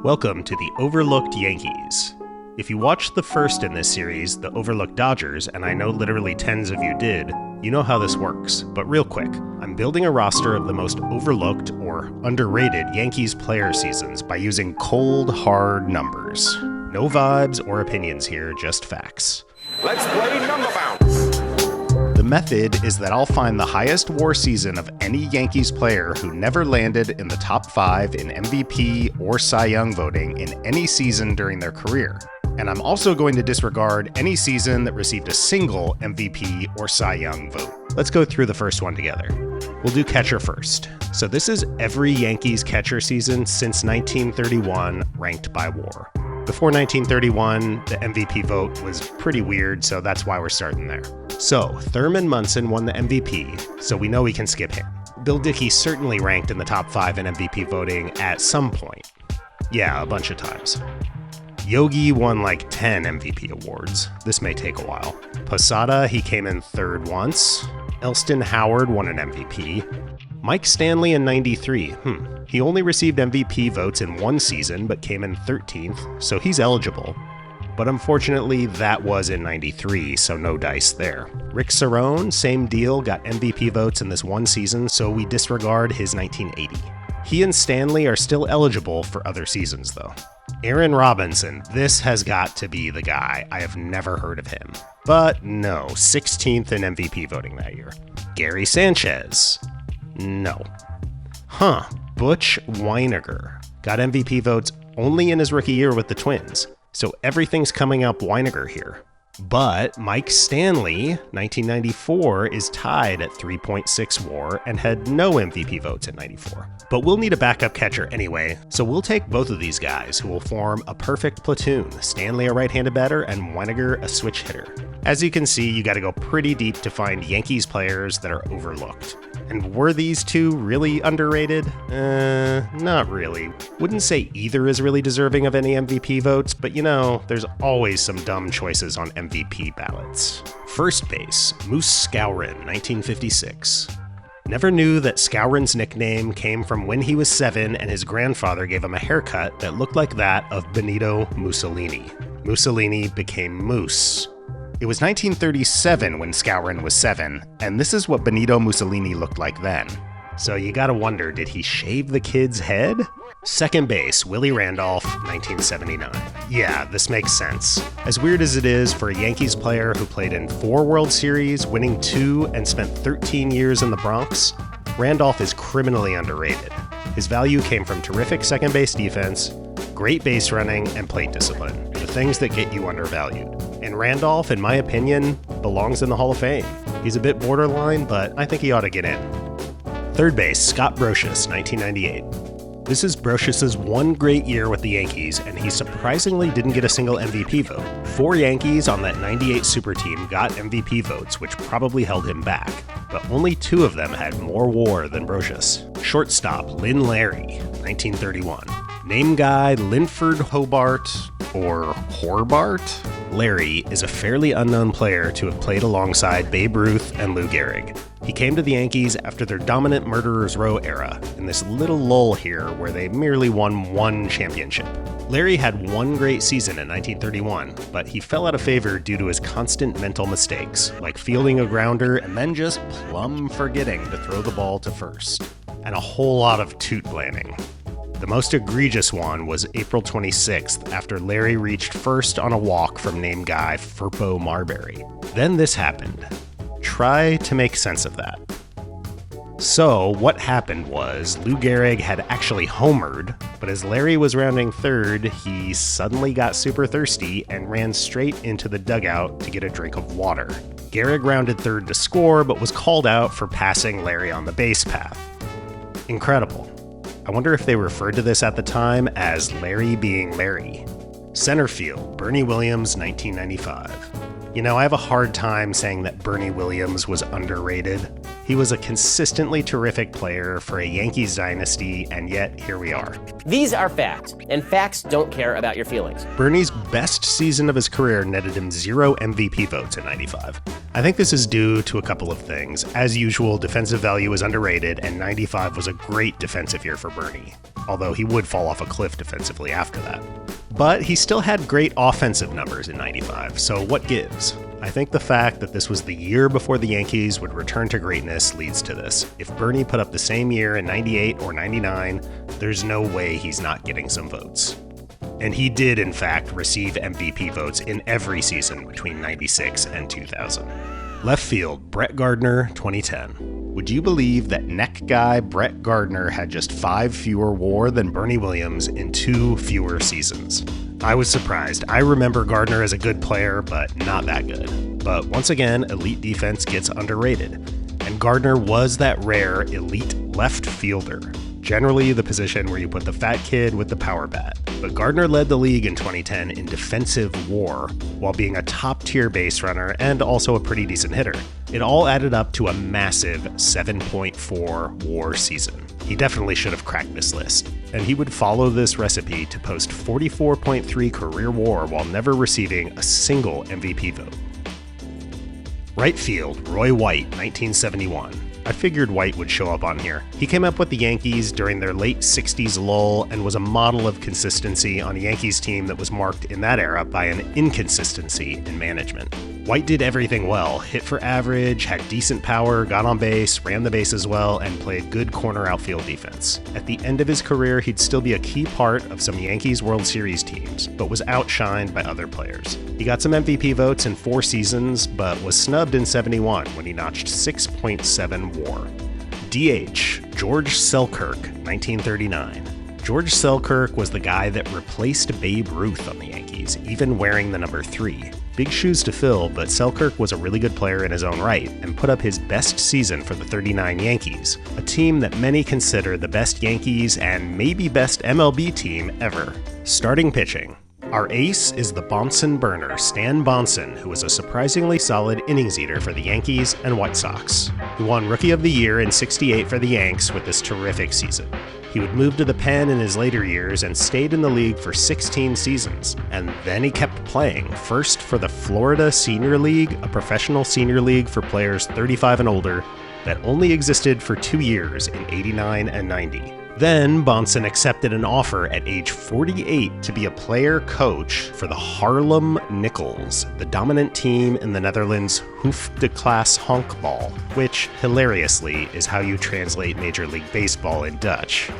Welcome to the Overlooked Yankees. If you watched the first in this series, the Overlooked Dodgers, and I know literally tens of you did, you know how this works. But real quick, I'm building a roster of the most overlooked or underrated Yankees player seasons by using cold, hard numbers. No vibes or opinions here, just facts. Let's play number bounce. The method is that I'll find the highest WAR season of any Yankees player who never landed in the top 5 in MVP or Cy Young voting in any season during their career. And I'm also going to disregard any season that received a single MVP or Cy Young vote. Let's go through the first one together. We'll do catcher first. So this is every Yankees catcher season since 1931 ranked by WAR. Before 1931, the MVP vote was pretty weird, so that's why we're starting there. So, Thurman Munson won the MVP, so we know we can skip him. Bill Dickey certainly ranked in the top 5 in MVP voting at some point. Yeah, a bunch of times. Yogi won like 10 MVP awards. This may take a while. Posada, he came in 3rd once. Elston Howard won an MVP. Mike Stanley in 93. He only received MVP votes in one season, but came in 13th, so he's eligible. But unfortunately, that was in 93, so no dice there. Rick Cerrone, same deal, got MVP votes in this one season, so we disregard his 1980. He and Stanley are still eligible for other seasons, though. Aaron Robinson, this has got to be the guy. I have never heard of him. But no, 16th in MVP voting that year. Gary Sanchez. No. Butch Weiniger got MVP votes only in his rookie year with the Twins. So everything's coming up Weiniger here. But Mike Stanley, 1994, is tied at 3.6 WAR and had no MVP votes in 94. But we'll need a backup catcher anyway, so we'll take both of these guys who will form a perfect platoon, Stanley a right-handed batter and Weiniger a switch hitter. As you can see, you gotta go pretty deep to find Yankees players that are overlooked. And were these two really underrated? Not really. Wouldn't say either is really deserving of any MVP votes, but you know, there's always some dumb choices on MVP ballots. First base, Moose Skowron, 1956. Never knew that Skowron's nickname came from when he was 7 and his grandfather gave him a haircut that looked like that of Benito Mussolini. Mussolini became Moose. It was 1937 when Skowron was 7, and this is what Benito Mussolini looked like then. So you gotta wonder, did he shave the kid's head? Second base, Willie Randolph, 1979. Yeah, this makes sense. As weird as it is for a Yankees player who played in 4 World Series, winning 2, and spent 13 years in the Bronx, Randolph is criminally underrated. His value came from terrific second base defense, great base running, and plate discipline, the things that get you undervalued. And Randolph, in my opinion, belongs in the Hall of Fame. He's a bit borderline, but I think he ought to get in. Third base, Scott Brosius, 1998. This is Brosius' one great year with the Yankees, and he surprisingly didn't get a single MVP vote. 4 Yankees on that 98 super team got MVP votes, which probably held him back, but only 2 of them had more WAR than Brosius. Shortstop, Lynn Larry, 1931. Name guy, Linford Hobart, or Horbart? Larry is a fairly unknown player to have played alongside Babe Ruth and Lou Gehrig. He came to the Yankees after their dominant Murderers Row era, in this little lull here where they merely won 1 championship. Larry had 1 great season in 1931, but he fell out of favor due to his constant mental mistakes, like fielding a grounder and then just plumb forgetting to throw the ball to first. And a whole lot of tootblanning. The most egregious one was April 26th, after Larry reached first on a walk from name guy Furpo Marbury. Then this happened. Try to make sense of that. So, what happened was, Lou Gehrig had actually homered, but as Larry was rounding third, he suddenly got super thirsty and ran straight into the dugout to get a drink of water. Gehrig rounded third to score, but was called out for passing Larry on the base path. Incredible. I wonder if they referred to this at the time as Larry being Larry. Center field, Bernie Williams, 1995. You know, I have a hard time saying that Bernie Williams was underrated. He was a consistently terrific player for a Yankees dynasty, and yet here we are. These are facts, and facts don't care about your feelings. Bernie's best season of his career netted him 0 MVP votes in 95. I think this is due to a couple of things. As usual, defensive value is underrated, and 95 was a great defensive year for Bernie, although he would fall off a cliff defensively after that. But he still had great offensive numbers in 95, so what gives? I think the fact that this was the year before the Yankees would return to greatness leads to this. If Bernie put up the same year in 98 or 99, there's no way he's not getting some votes. And he did, in fact, receive MVP votes in every season between 96 and 2000. Left field, Brett Gardner, 2010. Would you believe that neck guy Brett Gardner had just 5 fewer WAR than Bernie Williams in 2 fewer seasons? I was surprised. I remember Gardner as a good player, but not that good. But once again, elite defense gets underrated. And Gardner was that rare elite left fielder. Generally the position where you put the fat kid with the power bat. But Gardner led the league in 2010 in defensive WAR, while being a top-tier base runner and also a pretty decent hitter. It all added up to a massive 7.4 WAR season. He definitely should have cracked this list, and he would follow this recipe to post 44.3 career WAR while never receiving a single MVP vote. Right field, Roy White, 1971. I figured White would show up on here. He came up with the Yankees during their late 60s lull and was a model of consistency on a Yankees team that was marked in that era by an inconsistency in management. White did everything well, hit for average, had decent power, got on base, ran the bases well, and played good corner outfield defense. At the end of his career, he'd still be a key part of some Yankees World Series teams, but was outshined by other players. He got some MVP votes in 4 seasons, but was snubbed in 71 when he notched 6.7 WAR. DH, George Selkirk, 1939. George Selkirk was the guy that replaced Babe Ruth on the Yankees, even wearing the number 3. Big shoes to fill, but Selkirk was a really good player in his own right and put up his best season for the 39 Yankees, a team that many consider the best Yankees and maybe best MLB team ever. Starting pitching. Our ace is the Bonson burner, Stan Bonson, who was a surprisingly solid innings eater for the Yankees and White Sox. He won Rookie of the Year in '68 for the Yanks with this terrific season. He would move to the pen in his later years and stayed in the league for 16 seasons, and then he kept playing, first for the Florida Senior League, a professional senior league for players 35 and older that only existed for 2 years in '89 and '90. Then Bonson accepted an offer at age 48 to be a player coach for the Haarlem Nickels, the dominant team in the Netherlands' Hoofdklasse Honkball, which, hilariously, is how you translate Major League Baseball in Dutch.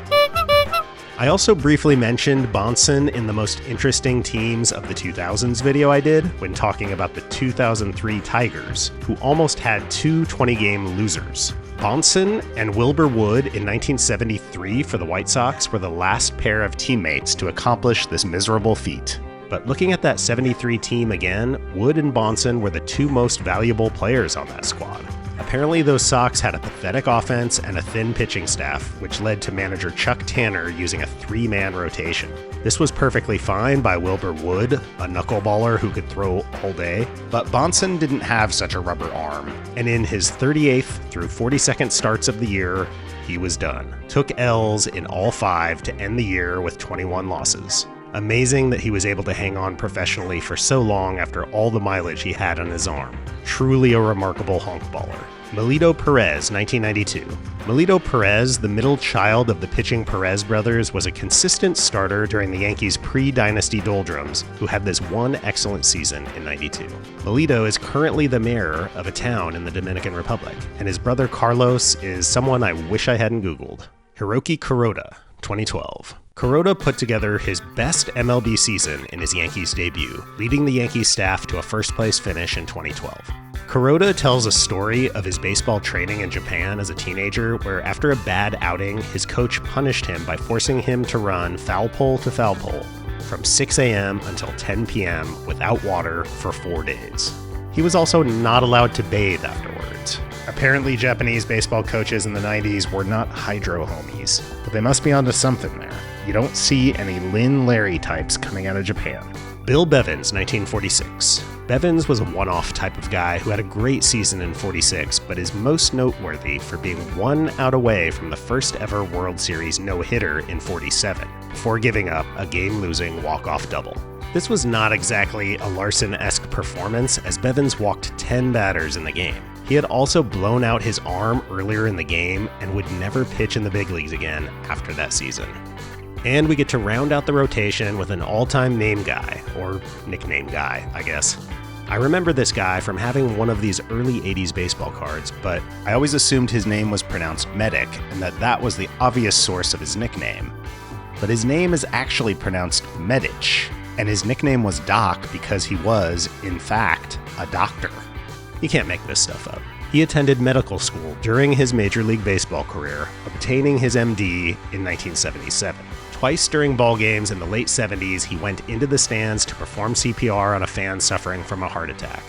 I also briefly mentioned Bonson in the most interesting teams of the 2000s video I did when talking about the 2003 Tigers, who almost had 2 20-game losers. Bonson and Wilbur Wood in 1973 for the White Sox were the last pair of teammates to accomplish this miserable feat. But looking at that 73 team again, Wood and Bonson were the 2 most valuable players on that squad. Apparently those Sox had a pathetic offense and a thin pitching staff, which led to manager Chuck Tanner using a 3-man rotation. This was perfectly fine by Wilbur Wood, a knuckleballer who could throw all day, but Bonson didn't have such a rubber arm, and in his 38th through 42nd starts of the year, he was done. Took L's in all 5 to end the year with 21 losses. Amazing that he was able to hang on professionally for so long after all the mileage he had on his arm. Truly a remarkable honkballer. Melito Perez, 1992. Melito Perez, the middle child of the pitching Perez brothers, was a consistent starter during the Yankees' pre-dynasty doldrums, who had this one excellent season in '92. Melito is currently the mayor of a town in the Dominican Republic, and his brother Carlos is someone I wish I hadn't Googled. Hiroki Kuroda, 2012. Kuroda put together his best MLB season in his Yankees debut, leading the Yankees staff to a first-place finish in 2012. Kuroda tells a story of his baseball training in Japan as a teenager, where after a bad outing, his coach punished him by forcing him to run foul pole to foul pole from 6 a.m. until 10 p.m. without water for 4 days. He was also not allowed to bathe afterwards. Apparently, Japanese baseball coaches in the 90s were not hydro homies, but they must be onto something there. You don't see any Lynn Larry types coming out of Japan. Bill Bevins, 1946. Bevins was a one-off type of guy who had a great season in 46, but is most noteworthy for being 1 out away from the first ever World Series no-hitter in 47, before giving up a game-losing walk-off double. This was not exactly a Larson-esque performance, as Bevins walked 10 batters in the game. He had also blown out his arm earlier in the game and would never pitch in the big leagues again after that season. And we get to round out the rotation with an all-time name guy, or nickname guy, I guess. I remember this guy from having one of these early 80s baseball cards, but I always assumed his name was pronounced Medich and that was the obvious source of his nickname. But his name is actually pronounced Medich, and his nickname was Doc because he was, in fact, a doctor. You can't make this stuff up. He attended medical school during his Major League Baseball career, obtaining his MD in 1977. Twice during ball games in the late 70s, he went into the stands to perform CPR on a fan suffering from a heart attack.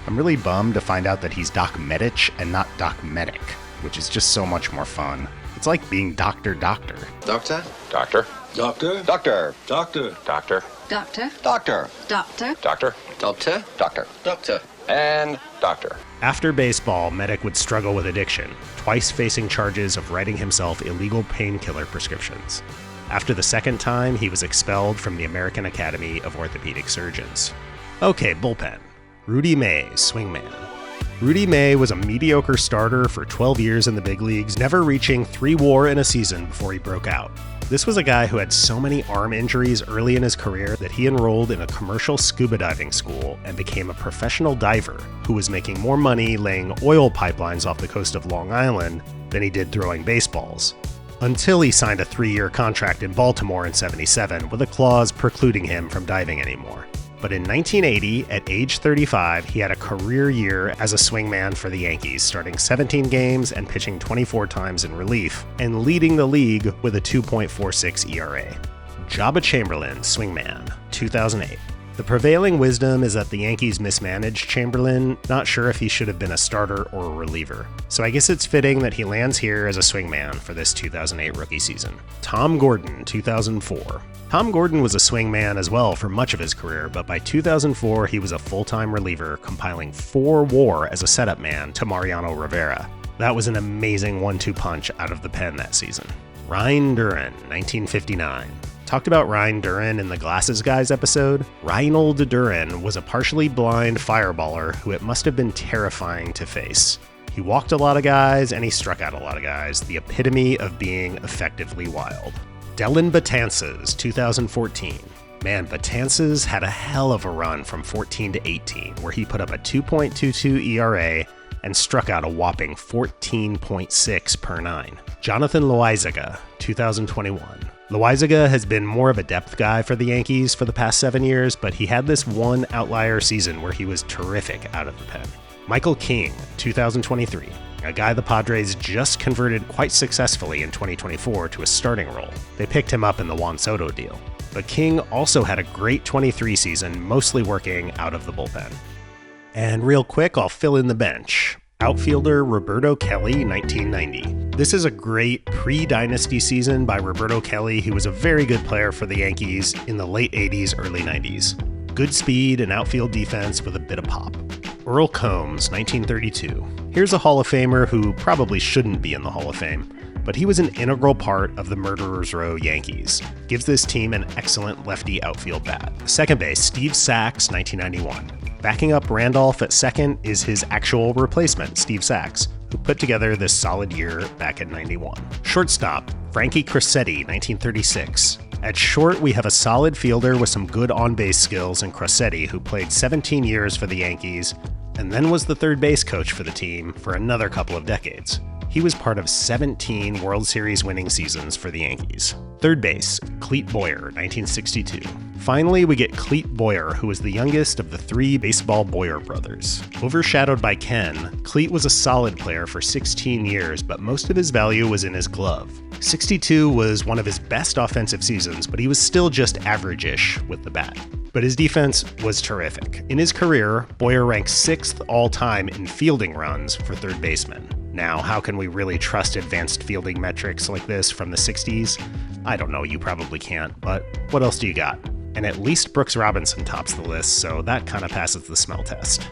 I'm really bummed to find out that he's Doc Medich and not Doc Medich, which is just so much more fun. It's like being Doctor. Doctor. Doctor. Doctor. Doctor. Doctor. Doctor. Doctor. Doctor. Doctor. Doctor. Doctor. Doctor. Doctor. Doctor. And doctor. After baseball, Medich would struggle with addiction, twice facing charges of writing himself illegal painkiller prescriptions. After the second time, he was expelled from the American Academy of Orthopedic Surgeons. Okay, bullpen. Rudy May, swingman. Rudy May was a mediocre starter for 12 years in the big leagues, never reaching 3 WAR in a season before he broke out. This was a guy who had so many arm injuries early in his career that he enrolled in a commercial scuba diving school and became a professional diver who was making more money laying oil pipelines off the coast of Long Island than he did throwing baseballs. Until he signed a 3-year contract in Baltimore in '77 with a clause precluding him from diving anymore. But in 1980, at age 35, he had a career year as a swingman for the Yankees, starting 17 games and pitching 24 times in relief, and leading the league with a 2.46 ERA. Jabba Chamberlain, swingman, 2008. The prevailing wisdom is that the Yankees mismanaged Chamberlain, not sure if he should have been a starter or a reliever. So I guess it's fitting that he lands here as a swingman for this 2008 rookie season. Tom Gordon, 2004. Tom Gordon was a swingman as well for much of his career, but by 2004 he was a full-time reliever, compiling 4 WAR as a setup man to Mariano Rivera. That was an amazing 1-2 punch out of the pen that season. Ryan Duran, 1959. Talked about Ryan Duran in the Glasses Guys episode. Reinhold Duran was a partially blind fireballer who it must have been terrifying to face. He walked a lot of guys and he struck out a lot of guys, the epitome of being effectively wild. Dellin Betances, 2014. Man, Betances had a hell of a run from 14 to 18, where he put up a 2.22 ERA and struck out a whopping 14.6 per 9. Jonathan Loaizaga, 2021. Loaizaga has been more of a depth guy for the Yankees for the past 7 years, but he had this one outlier season where he was terrific out of the pen. Michael King, 2023. A guy the Padres just converted quite successfully in 2024 to a starting role. They picked him up in the Juan Soto deal. But King also had a great 23 season, mostly working out of the bullpen. And real quick, I'll fill in the bench. Outfielder Roberto Kelly, 1990. This is a great pre-dynasty season by Roberto Kelly, who was a very good player for the Yankees in the late 80s, early 90s. Good speed and outfield defense with a bit of pop. Earl Combs, 1932. Here's a Hall of Famer who probably shouldn't be in the Hall of Fame, but he was an integral part of the Murderers Row Yankees. Gives this team an excellent lefty outfield bat. Second base, Steve Sax, 1991. Backing up Randolph at second is his actual replacement, Steve Sax, who put together this solid year back in '91. Shortstop, Frankie Crosetti, 1936. At short, we have a solid fielder with some good on-base skills in Crosetti, who played 17 years for the Yankees, and then was the third base coach for the team for another couple of decades. He was part of 17 World Series winning seasons for the Yankees. Third base, Clete Boyer, 1962. Finally, we get Clete Boyer, who was the youngest of the 3 baseball Boyer brothers. Overshadowed by Ken, Clete was a solid player for 16 years, but most of his value was in his glove. 62 was one of his best offensive seasons, but he was still just average-ish with the bat. But his defense was terrific. In his career, Boyer ranked 6th all-time in fielding runs for third baseman. Now, how can we really trust advanced fielding metrics like this from the 60s? I don't know, you probably can't, but what else do you got? And at least Brooks Robinson tops the list, so that kind of passes the smell test.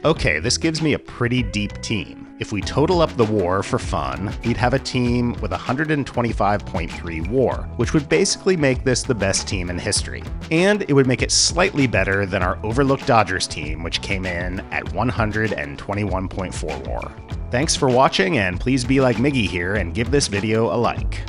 Okay, this gives me a pretty deep team. If we total up the WAR for fun, we'd have a team with 125.3 WAR, which would basically make this the best team in history. And it would make it slightly better than our overlooked Dodgers team, which came in at 121.4 WAR. Thanks for watching, and please be like Miggy here and give this video a like.